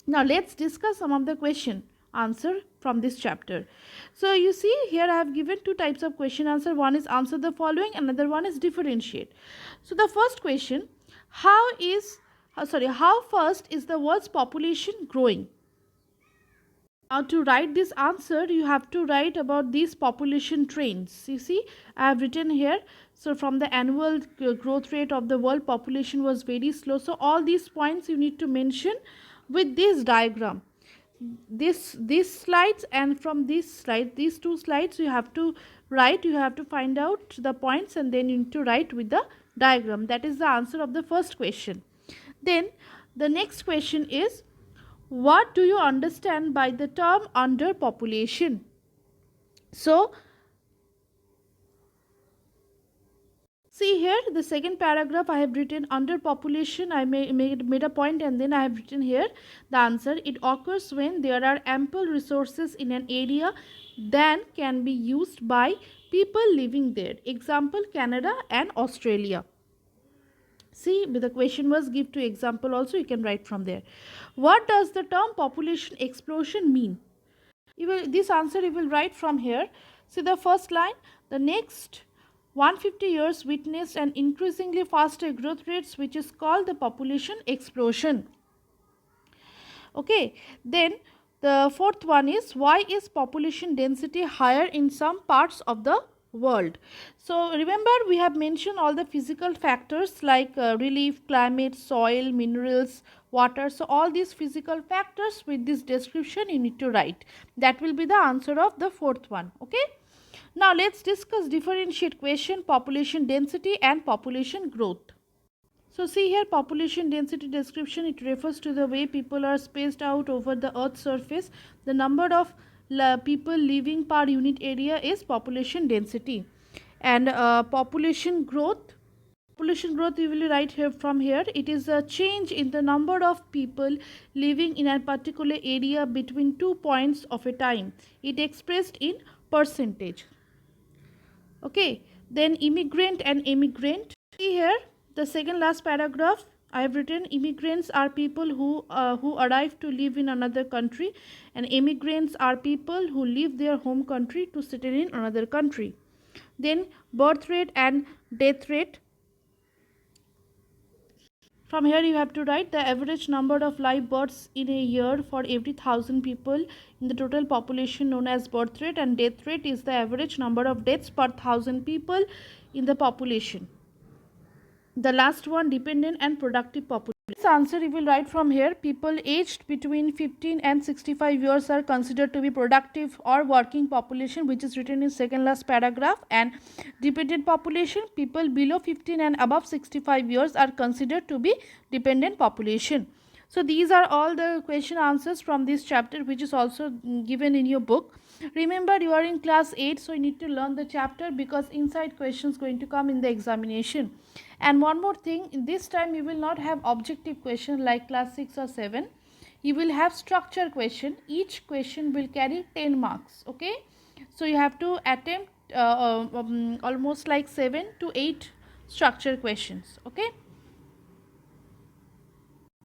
Now let's discuss some of the question answer from this chapter. So you see here I have given two types of question answer. One is answer the following, another one is differentiate. So the first question, how fast is the world's population growing? Now to write this answer, you have to write about these population trends. You see, I have written here. So from the annual growth rate of the world population was very slow. So all these points you need to mention with this diagram. These slides, and from this slide, these two slides you have to write. You have to find out the points and then you need to write with the diagram. That is the answer of the first question. Then the next question is, what do you understand by the term underpopulation? So, see here the second paragraph I have written underpopulation. I made a point and then I have written here the answer. It occurs when there are ample resources in an area that can be used by people living there. Example, Canada and Australia. See, the question was give to example also, you can write from there. What does the term population explosion mean? This answer you will write from here. See the first line, the next 150 years witnessed an increasingly faster growth rates which is called the population explosion. Okay, then the fourth one is, why is population density higher in some parts of the world? So remember we have mentioned all the physical factors like relief, climate, soil, minerals, water. So all these physical factors with this description you need to write. That will be the answer of the fourth one. Okay. Now let's discuss differentiate question, population density and population growth. So see here population density description, it refers to the way people are spaced out over the earth's surface. The number of people living per unit area is population density. And population growth you will write here from here, it is a change in the number of people living in a particular area between 2 points of a time. It expressed in percentage. Okay, then immigrant and emigrant. See here the second last paragraph I have written, immigrants are people who arrive to live in another country, and immigrants are people who leave their home country to settle in another country. Then birth rate and death rate. From here you have to write the average number of live births in a year for every 1,000 people in the total population known as birth rate, and death rate is the average number of deaths per 1,000 people in the population. The last one, dependent and productive population. This answer you will write from here. People aged between 15 and 65 years are considered to be productive or working population, which is written in second last paragraph. And dependent population, people below 15 and above 65 years are considered to be dependent population. So these are all the question answers from this chapter, which is also given in your book. Remember you are in class 8, so you need to learn the chapter because inside questions going to come in the examination. And one more thing, in this time you will not have objective question like class 6 or 7. You will have structure question. Each question will carry 10 marks. Okay, so you have to attempt almost like 7 to 8 structure questions. Okay.